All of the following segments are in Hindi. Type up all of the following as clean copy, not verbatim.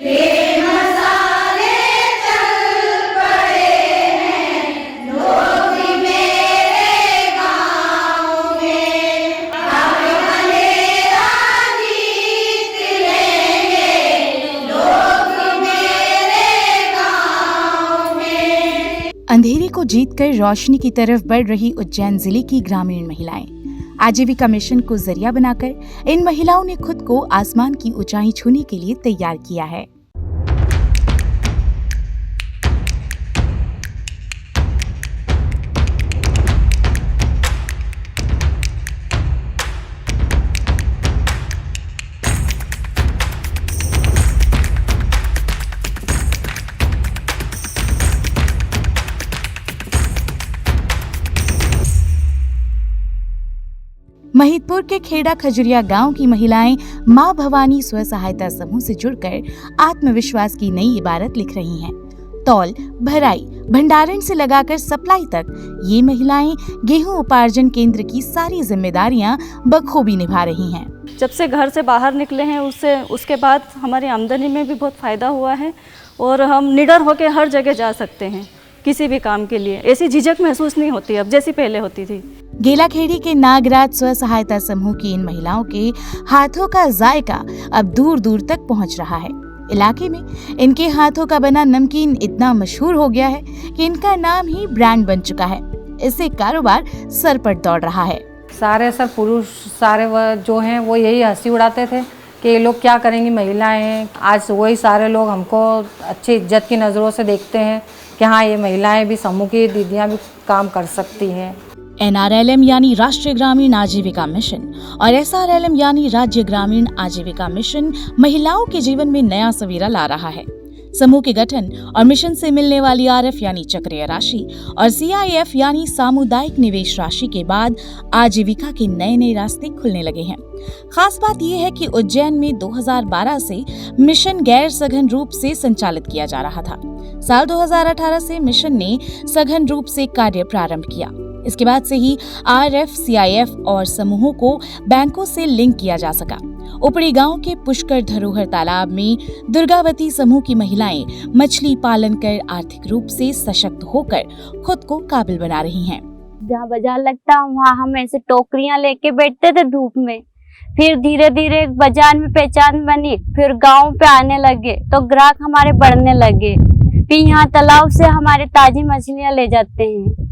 अंधेरे को जीतकर रोशनी की तरफ बढ़ रही उज्जैन जिले की ग्रामीण महिलाएं। आजीविका मिशन को जरिया बनाकर इन महिलाओं ने खुद को आसमान की ऊंचाई छूने के लिए तैयार किया है। महिदपुर के खेड़ा खजुरिया गांव की महिलाएं मां भवानी स्व सहायता समूह से जुड़कर आत्मविश्वास की नई इबारत लिख रही हैं। तौल, भराई, भंडारण से लगाकर सप्लाई तक ये महिलाएं गेहूं उपार्जन केंद्र की सारी जिम्मेदारियां बखूबी निभा रही हैं। जब से घर से बाहर निकले हैं उसके बाद हमारी आमदनी में भी बहुत फ़ायदा हुआ है और हम निडर होकर हर जगह जा सकते हैं किसी भी काम के लिए। ऐसी झिझक महसूस नहीं होती अब जैसी पहले होती थी। गेलाखेड़ी के नागराज स्व सहायता समूह की इन महिलाओं के हाथों का जायका अब दूर दूर तक पहुंच रहा है। इलाके में इनके हाथों का बना नमकीन इतना मशहूर हो गया है कि इनका नाम ही ब्रांड बन चुका है। इससे कारोबार सर पर दौड़ रहा है। सारे पुरुष सारे जो हैं वो यही हंसी उड़ाते थे कि ये लोग क्या करेंगी, महिलाएं हैं। आज वही सारे लोग हमको अच्छी इज्जत की नज़रों से देखते हैं कि हाँ, ये महिलाएं भी, समूह की दीदियां भी काम कर सकती हैं। NRLM यानी राष्ट्रीय ग्रामीण आजीविका मिशन और SRLM यानी राज्य ग्रामीण आजीविका मिशन महिलाओं के जीवन में नया सवेरा ला रहा है। समूह के गठन और मिशन से मिलने वाली RF यानी चक्रीय राशि और CIF यानी सामुदायिक निवेश राशि के बाद आजीविका के नए नए रास्ते खुलने लगे हैं। खास बात यह है कि उज्जैन में 2012 से मिशन गैर सघन रूप से संचालित किया जा रहा था। साल 2018 से मिशन ने सघन रूप से कार्य प्रारंभ किया। इसके बाद से ही RF, CIF और समूहों को बैंकों से लिंक किया जा सका। उपड़ी गांव के पुष्कर धरोहर तालाब में दुर्गावती समूह की महिलाएं मछली पालन कर आर्थिक रूप से सशक्त होकर खुद को काबिल बना रही हैं। जहाँ बाजार लगता वहाँ हम ऐसे टोकरियां लेके बैठते थे धूप में। फिर धीरे धीरे बाजार में पहचान बनी, फिर गांव पे आने लगे तो ग्राहक हमारे बढ़ने लगे। फिर यहाँ तालाब से हमारे ताजी मछलियां ले जाते हैं।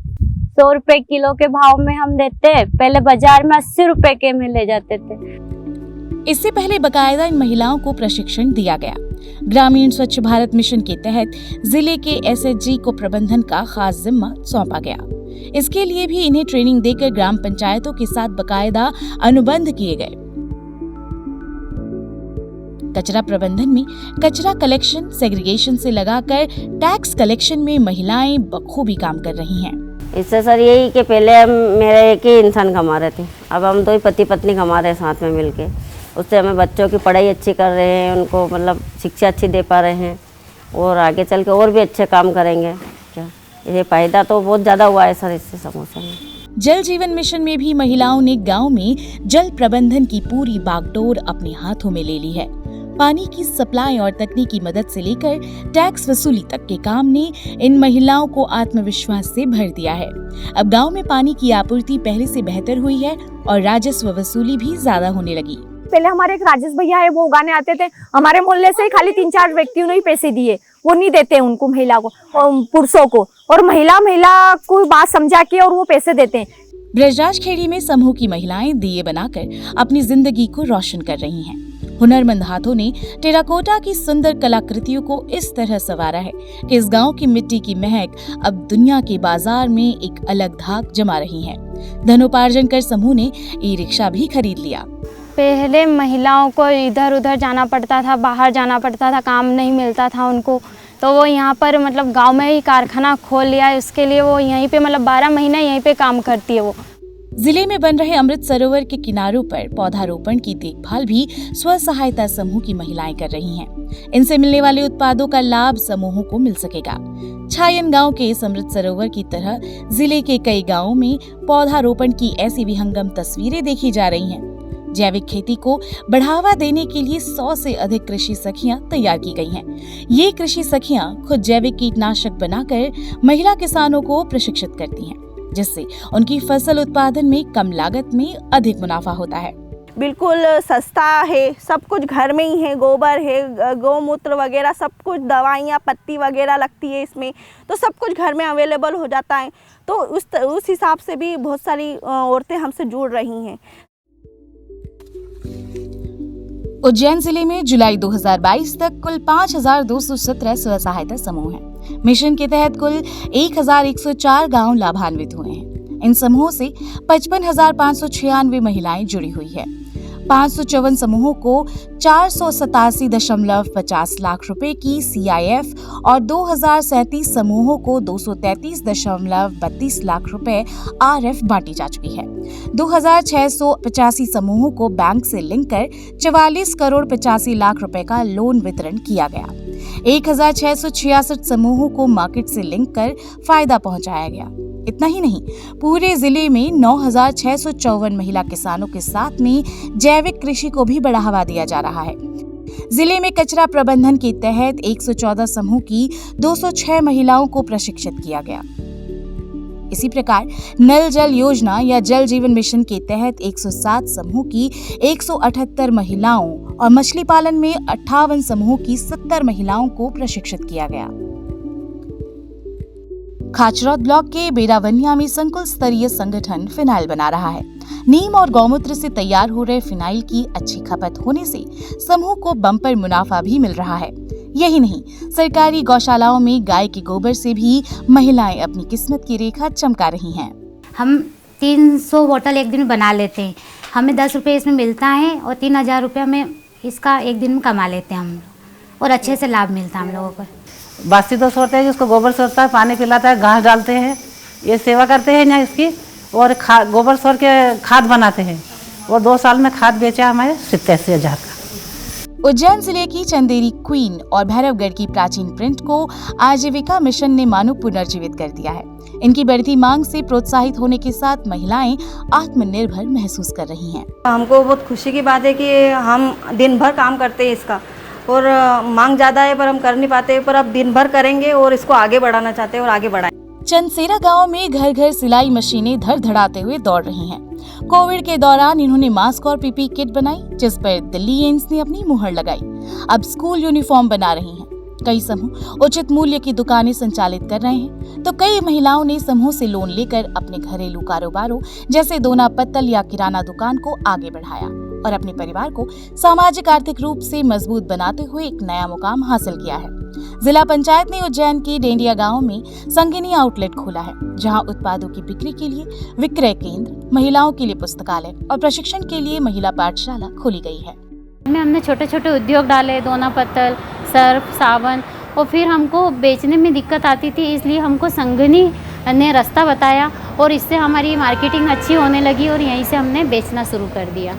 100 रुपए किलो के भाव में हम देते, पहले बाजार में 80 रुपए के में ले जाते थे। इससे पहले बकायदा इन महिलाओं को प्रशिक्षण दिया गया। ग्रामीण स्वच्छ भारत मिशन के तहत जिले के SHG को प्रबंधन का खास जिम्मा सौंपा गया। इसके लिए भी इन्हें ट्रेनिंग देकर ग्राम पंचायतों के साथ बकायदा अनुबंध किए गए। कचरा प्रबंधन में कचरा कलेक्शन, सेग्रीगेशन से लगाकर टैक्स कलेक्शन में महिलाएं बखूबी काम कर रही हैं। इससे सर यही कि पहले हम मेरे एक ही इंसान कमा रहे थे, अब हम 2 ही पति पत्नी कमा रहे हैं साथ में मिलके। उससे हमें बच्चों की पढ़ाई अच्छी कर रहे हैं, उनको मतलब शिक्षा अच्छी दे पा रहे हैं और आगे चल के और भी अच्छे काम करेंगे। क्या ये फायदा तो बहुत ज़्यादा हुआ है सर इससे समोसे में। जल जीवन मिशन में भी महिलाओं ने गांव में जल प्रबंधन की पूरी बागडोर अपने हाथों में ले ली है। पानी की सप्लाई और तकनीकी मदद से लेकर टैक्स वसूली तक के काम ने इन महिलाओं को आत्मविश्वास से भर दिया है। अब गांव में पानी की आपूर्ति पहले से बेहतर हुई है और राजस्व वसूली भी ज्यादा होने लगी। पहले हमारे एक राजेश भैया है, वो उगाने आते थे। हमारे मोहल्ले से ही खाली 3-4 व्यक्तियों ने ही पैसे दिए, वो नहीं देते उनको, महिला को और पुरुषों को, और महिला को बात समझा के और वो पैसे देते हैं। ब्रजराज खेड़ी में समूह की महिलाएं दिए बनाकर अपनी जिंदगी को रोशन कर रही हैं। हुनरमंद हाथों ने टेराकोटा की सुंदर कलाकृतियों को इस तरह संवारा है कि इस गांव की मिट्टी की महक अब दुनिया के बाजार में एक अलग धाक जमा रही है। धनोपार्जन कर समूह ने ई-रिक्शा भी खरीद लिया। पहले महिलाओं को इधर उधर जाना पड़ता था, बाहर जाना पड़ता था, काम नहीं मिलता था उनको, तो वो यहाँ पर मतलब गांव में ही कारखाना खोल लिया है। उसके लिए वो यहीं पे मतलब 12 महीना यहीं पे काम करती है। वो जिले में बन रहे अमृत सरोवर के किनारों पर पौधारोपण की देखभाल भी स्व सहायता समूह की महिलाएं कर रही हैं। इनसे मिलने वाले उत्पादों का लाभ समूहों को मिल सकेगा। छायन गांव के इस अमृत सरोवर की तरह जिले के कई गांवों में पौधारोपण की ऐसी विहंगम तस्वीरें देखी जा रही हैं। जैविक खेती को बढ़ावा देने के लिए 100 से अधिक कृषि सखियां तैयार की गई हैं। ये कृषि सखियां खुद जैविक कीटनाशक बनाकर महिला किसानों को प्रशिक्षित करती हैं, जिससे उनकी फसल उत्पादन में कम लागत में अधिक मुनाफा होता है। बिल्कुल सस्ता है, सब कुछ घर में ही है, गोबर है, गौमूत्र वगैरह सब कुछ, दवाइयाँ पत्ती वगैरह लगती है इसमें, तो सब कुछ घर में अवेलेबल हो जाता है। तो उस हिसाब से भी बहुत सारी औरतें हमसे जुड़ रही हैं। उज्जैन जिले में जुलाई 2022 तक कुल 5,217 स्व सहायता समूह हैं। मिशन के तहत कुल 1,104 गांव लाभान्वित हुए हैं। इन समूहों से 55,596 महिलाएं जुड़ी हुई है। 554 समूहों को 487.50 लाख रुपए की CIF और 2,037 समूहों को 233.32 लाख रुपए RF बांटी जा चुकी है। 2,685 समूहों को बैंक से लिंक कर 44 करोड़ 85 लाख रुपए का लोन वितरण किया गया। 1,666 समूहों को मार्केट से लिंक कर फायदा पहुंचाया गया। इतना ही नहीं, पूरे जिले में 9,654 महिला किसानों के साथ में जैविक कृषि को भी बढ़ावा दिया जा रहा है। जिले में कचरा प्रबंधन के तहत 114 समूह की 206 महिलाओं को प्रशिक्षित किया गया। इसी प्रकार नल जल योजना या जल जीवन मिशन के तहत 107 समूह की 178 महिलाओं और मछली पालन में 58 समूह की 70 महिलाओं को प्रशिक्षित किया गया। खाचरौद ब्लॉक के बेरावनिया में संकुल स्तरीय संगठन फिनाइल बना रहा है। नीम और गौमूत्र से तैयार हो रहे फिनाइल की अच्छी खपत होने से समूह को बम्पर मुनाफा भी मिल रहा है। यही नहीं, सरकारी गौशालाओं में गाय के गोबर से भी महिलाएं अपनी किस्मत की रेखा चमका रही हैं। हम 300 बोतल एक दिन में बना लेते हैं। हमें 10 रुपये इसमें मिलता है और 3,000 रुपये में इसका एक दिन में कमा लेते हैं हम, और अच्छे से लाभ मिलता है हम लोगों को। बासी तो सोते हैं, जिसको गोबर सोता है, पानी पिलाता है, घास डालते हैं, ये सेवा करते हैं ना इसकी, और गोबर सोर के खाद बनाते हैं, और 2 साल में खाद बेचा हमारे 87,000 का। उज्जैन जिले की चंदेरी क्वीन और भैरवगढ़ की प्राचीन प्रिंट को आजीविका मिशन ने मानो पुनर्जीवित कर दिया है। इनकी बढ़ती मांग से प्रोत्साहित होने के साथ महिलाएं आत्मनिर्भर महसूस कर रही हैं। हमको बहुत खुशी की बात है कि हम दिन भर काम करते हैं इसका, और मांग ज़्यादा है पर हम कर नहीं पाते, पर अब दिन भर करेंगे और इसको आगे बढ़ाना चाहते हैं और आगे बढ़ाएं। चंदसेरा गांव में घर घर सिलाई मशीनें धड़धड़ाते हुए दौड़ रही हैं। कोविड के दौरान इन्होंने मास्क और पीपी किट बनाई, जिस पर दिल्ली एम्स ने अपनी मुहर लगाई। अब स्कूल यूनिफॉर्म बना रही हैं। कई समूह उचित मूल्य की दुकानें संचालित कर रहे हैं, तो कई महिलाओं ने समूह से लोन लेकर अपने घरेलू कारोबारों जैसे दोना पत्तल या किराना दुकान को आगे बढ़ाया और अपने परिवार को सामाजिक आर्थिक रूप से मजबूत बनाते हुए एक नया मुकाम हासिल किया है। जिला पंचायत ने उज्जैन के डेंडिया गांव में संगिनी आउटलेट खोला है, जहां उत्पादों की बिक्री के लिए विक्रय केंद्र, महिलाओं के लिए पुस्तकालय और प्रशिक्षण के लिए महिला पाठशाला खोली गई है। हमने छोटे छोटे उद्योग डाले, दोना पत्तल, सर्फ, साबुन, और फिर हमको बेचने में दिक्कत आती थी, इसलिए हमको संगिनी ने रास्ता बताया और इससे हमारी मार्केटिंग अच्छी होने लगी और यहीं से हमने बेचना शुरू कर दिया।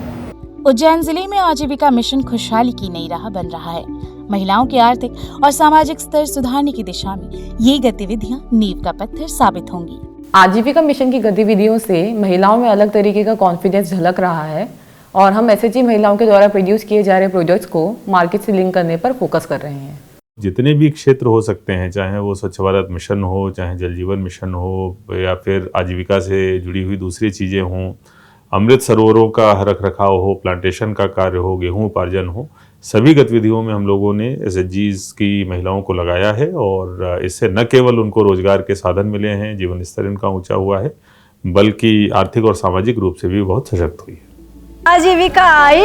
उज्जैन जिले में आजीविका मिशन खुशहाली की नई राह बन रहा है। महिलाओं के आर्थिक और सामाजिक स्तर सुधारने की दिशा में ये गतिविधियां नींव का पत्थर साबित होंगी। आजीविका मिशन की गतिविधियों से महिलाओं में अलग तरीके का कॉन्फिडेंस झलक रहा है और हम SHG महिलाओं के द्वारा प्रोड्यूस किए जा रहे प्रोजेक्ट्स को मार्केट से लिंक करने पर फोकस कर रहे हैं। जितने भी क्षेत्र हो सकते हैं, चाहे वो स्वच्छ भारत मिशन हो, चाहे जल जीवन मिशन हो, या फिर आजीविका से जुड़ी हुई दूसरी चीज़ें हों, अमृत सरोवरों का रख रखाव हो, प्लांटेशन का कार्य हो, गेहूं उपार्जन हो, सभी गतिविधियों में हम लोगों ने SHGs की महिलाओं को लगाया है और इससे न केवल उनको रोजगार के साधन मिले हैं, जीवन स्तर इनका ऊंचा हुआ है, बल्कि आर्थिक और सामाजिक रूप से भी बहुत सशक्त हुई है। आजीविका आई